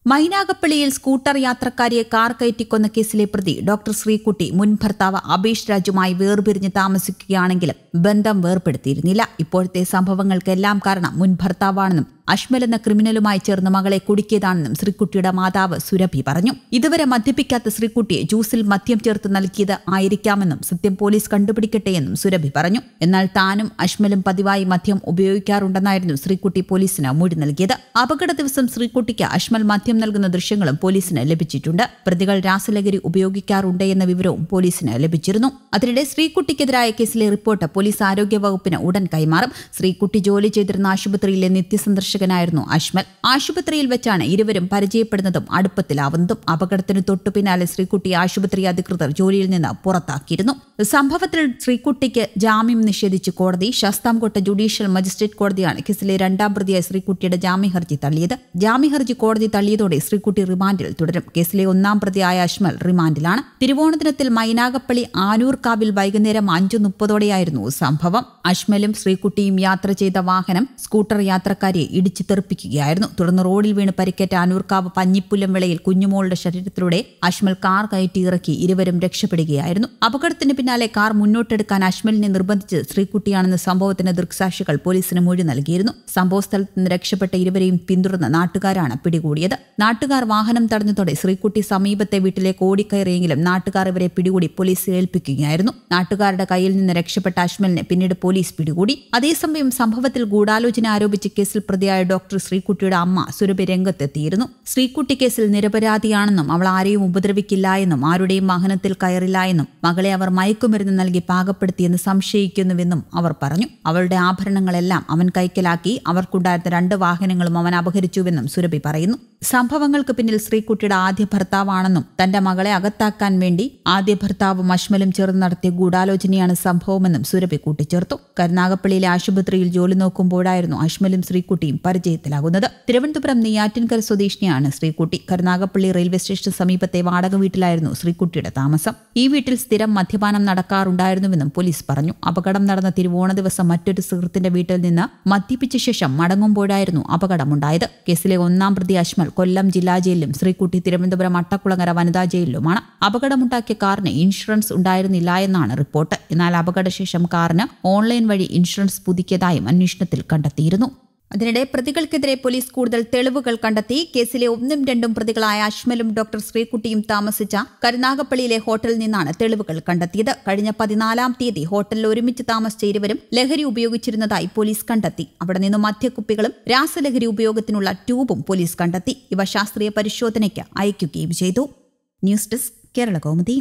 മൈനാഗപ്പള്ളിയിൽ scooter യാത്രക്കാരിയെ car കയറ്റിക്കൊന്ന കേസിലെ പ്രതി doctor Sreekutty മുൻ ഭർത്താവ് അബീഷ് രാജുമായി വേർപിരിഞ്ഞ് താമസിക്കുകയാണെങ്കിലും ബന്ധം വേർപെടുത്തിയിരുന്നില്ല. ഇപ്പോഴത്തെ സംഭവങ്ങൾക്കെല്ലാം കാരണം മുൻ ഭർത്താവാണെന്നും അഷ്മൽ എന്ന ക്രിമിനലുമായി ചേർന്ന് മകളെ കുടുക്കിയതാണെന്നും ശ്രീകുട്ടിയുടെ മാതാവ് സുരഭി പറഞ്ഞു. ഇതുവരെ മദ്യപിക്കാത്ത ശ്രീകുട്ടിയെ ജ്യൂസിൽ മദ്യം ചേർത്ത് നൽകിയത് ആയിരിക്കാമെന്നും സത്യം പോലീസ് കണ്ടുപിടിക്കട്ടെയെന്നും സുരഭി പറഞ്ഞു. എന്നാൽ താനും അഷ്മലും പതിവായി മദ്യം ഉപയോഗിക്കാറുണ്ടെന്നായിരുന്നു ശ്രീകുട്ടി പോലീസിന് മൊഴി നൽകിയത്. അപകട ദിവസം ശ്രീകുട്ടിക്ക് അഷ്മൽ മദ്യം നൽകുന്ന ദൃശ്യങ്ങളും പോലീസിന് ലഭിച്ചിട്ടുണ്ട്. പ്രതികൾ രാസലഹരി ഉപയോഗിക്കാറുണ്ട് എന്ന വിവരവും പോലീസിന് ലഭിച്ചിരുന്നു. അതിനിടെ ശ്രീകുട്ടിക്കെതിരായ കേസിലെ റിപ്പോർട്ട് പോലീസ് ആരോഗ്യവകുപ്പിന് ഉടൻ കൈമാറും. ശ്രീകുട്ടി ജോലി ചെയ്തിരുന്ന ആശുപത്രിയിലെ നിത്യസന്ദർശകനായിരുന്നു അഷ്മൽ. ആശുപത്രിയിൽ വെച്ചാണ് ഇരുവരും പരിചയപ്പെടുന്നതും അടുപ്പത്തിലാവുന്നതും. അപകടത്തിന് തൊട്ടു പിന്നാലെ ശ്രീകുട്ടി ആശുപത്രി അധികൃതർ ജോലിയിൽ നിന്ന് പുറത്താക്കിയിരുന്നു. സംഭവത്തിൽ ശ്രീകുട്ടിക്ക് ജാമ്യം നിഷേധിച്ച് കോടതി. ശാസ്താംകോട്ട ജുഡീഷ്യൽ മജിസ്ട്രേറ്റ് കോടതിയാണ് കേസിലെ രണ്ടാം പ്രതിയായ ശ്രീകുട്ടിയുടെ ജാമ്യഹർജി തള്ളിയത്. ജാമ്യഹർജി കോടതി തള്ളിയതോടെ ശ്രീകുട്ടി റിമാൻഡിൽ തുടരും. കേസിലെ ഒന്നാം പ്രതിയായ അഷ്മൽ റിമാൻഡിലാണ്. തിരുവോണദിനത്തിൽ മൈനാഗപ്പള്ളി ആനൂർക്കാവിൽ വൈകുന്നേരം 5:30ഓടെയായിരുന്നു സംഭവം. അഷ്മലും ശ്രീകുട്ടിയും യാത്ര ചെയ്ത വാഹനം സ്കൂട്ടർ യാത്രക്കാരിയെ ഇടിച്ചു തെറിപ്പിക്കുകയായിരുന്നു. തുടർന്ന് റോഡിൽ വീണ് പരിക്കേറ്റ ആനൂർക്കാവ് പഞ്ഞിപ്പുല്ലം വിളയിൽ കുഞ്ഞുമോളുടെ ശരീരത്തിലൂടെ അഷ്മൽ കാർ കയറ്റി ഇറക്കി ഇരുവരും രക്ഷപ്പെടുകയായിരുന്നു. അപകടത്തിന് പിന്നാലെ കാർ മുന്നോട്ടെടുക്കാൻ അഷ്മലിനെ നിർബന്ധിച്ച് ശ്രീകുട്ടിയാണെന്ന സംഭവത്തിന് ദൃക്സാക്ഷികൾ പോലീസിന് മൊഴി നൽകിയിരുന്നു. സംഭവസ്ഥലത്ത് നിന്ന് രക്ഷപ്പെട്ട ഇരുവരെയും പിന്തുടർന്ന് നാട്ടുകാരാണ് പിടികൂടിയത്. നാട്ടുകാർ വാഹനം തടഞ്ഞതോടെ ശ്രീകുട്ടി സമീപത്തെ വീട്ടിലേക്ക് ഓടിക്കയറിയെങ്കിലും നാട്ടുകാർ ഇവരെ പിടികൂടി പോലീസിൽ ഏൽപ്പിക്കുകയായിരുന്നു. നാട്ടുകാരുടെ കയ്യിൽ നിന്ന് രക്ഷപ്പെട്ട അഷ്മലിനെ പിന്നീട് പോലീസ് പിടികൂടി. അതേസമയം സംഭവത്തിൽ ഗൂഢാലോചന ആരോപിച്ച് കേസിൽ പ്രതിയായ ഡോക്ടർ ശ്രീകുട്ടിയുടെ അമ്മ സുരഭി രംഗത്തെത്തിയിരുന്നു. ശ്രീകുട്ടി കേസിൽ നിരപരാധിയാണെന്നും അവൾ ആരെയും ഉപദ്രവിക്കില്ല എന്നും ആരുടെയും വാഹനത്തിൽ കയറില്ല എന്നും മകളെ അവർ മയക്കുമരുന്ന് നൽകി പാകപ്പെടുത്തിയെന്ന് സംശയിക്കുന്നുവെന്നും അവർ പറഞ്ഞു. അവളുടെ ആഭരണങ്ങളെല്ലാം അവൻ കൈക്കലാക്കി. അവർക്കുണ്ടായിരുന്ന 2 വാഹനങ്ങളും അവൻ അപഹരിച്ചുവെന്നും സുരഭി പറയുന്നു. സംഭവങ്ങൾക്ക് പിന്നിൽ ശ്രീകുട്ടിയുടെ ആദ്യ ഭർത്താവാണെന്നും തന്റെ മകളെ അകത്താക്കാൻ വേണ്ടി ആദ്യ ഭർത്താവും അഷ്മലും ചേർന്ന് നടത്തിയ ഗൂഢാലോചനയാണ് സംഭവമെന്നും സുരഭി കൂട്ടിച്ചേർത്തു. കരുനാഗപ്പള്ളിയിലെ ആശുപത്രിയിൽ ജോലി നോക്കുമ്പോഴായിരുന്നു അഷ്മലും ശ്രീകുട്ടിയും പരിചയത്തിലാകുന്നത്. തിരുവനന്തപുരം നെയ്യാറ്റിൻകര സ്വദേശിനിയാണ് ശ്രീകുട്ടി. കരുനാഗപ്പള്ളി റെയിൽവേ സ്റ്റേഷന് സമീപത്തെ വാടക വീട്ടിലായിരുന്നു ശ്രീകുട്ടിയുടെ താമസം. ഈ വീട്ടിൽ സ്ഥിരം മദ്യപാനം നടക്കാറുണ്ടായിരുന്നുവെന്നും പോലീസ് പറഞ്ഞു. അപകടം നടന്ന തിരുവോണ ദിവസം മറ്റൊരു സുഹൃത്തിന്റെ വീട്ടിൽ നിന്ന് മദ്യപിച്ച ശേഷം മടങ്ങുമ്പോഴായിരുന്നു അപകടമുണ്ടായത്. കേസിലെ ഒന്നാം പ്രതി അഷ്മൽ കൊല്ലം ജില്ലാ ജയിലിലും ശ്രീകുട്ടി തിരുവനന്തപുരം അട്ടക്കുളങ്ങര വനിതാ ജയിലിലുമാണ്. അപകടമുണ്ടാക്കിയ കാറിന് ഇൻഷുറൻസ് ഉണ്ടായിരുന്നില്ല എന്നാണ് റിപ്പോർട്ട്. എന്നാൽ അപകടശേഷം കാറിന് ഓൺലൈൻ വഴി ഇൻഷുറൻസ് പുതുക്കിയതായും അന്വേഷണത്തിൽ കണ്ടെത്തിയിരുന്നു. അതിനിടെ പ്രതികൾക്കെതിരെ പോലീസ് കൂടുതൽ തെളിവുകൾ കണ്ടെത്തി. കേസിലെ 1ഉം 2ഉം പ്രതികളായ അഷ്മലും ഡോക്ടർ ശ്രീകുട്ടിയും താമസിച്ച കരുനാഗപ്പള്ളിയിലെ ഹോട്ടലിൽ നിന്നാണ് തെളിവുകൾ കണ്ടെത്തിയത്. കഴിഞ്ഞ 14-ാം തീയതി ഹോട്ടലിൽ ഒരുമിച്ച് താമസിച്ച ഇരുവരും ലഹരി ഉപയോഗിച്ചിരുന്നതായി പോലീസ് കണ്ടെത്തി. അവിടെ നിന്നും മദ്യക്കുപ്പികളും രാസലഹരി ഉപയോഗത്തിനുള്ള ട്യൂബും പോലീസ് കണ്ടെത്തി. ഇവ ശാസ്ത്രീയ പരിശോധനയ്ക്ക് അയക്കുകയും ചെയ്തു. News desk Kerala Kaumudi.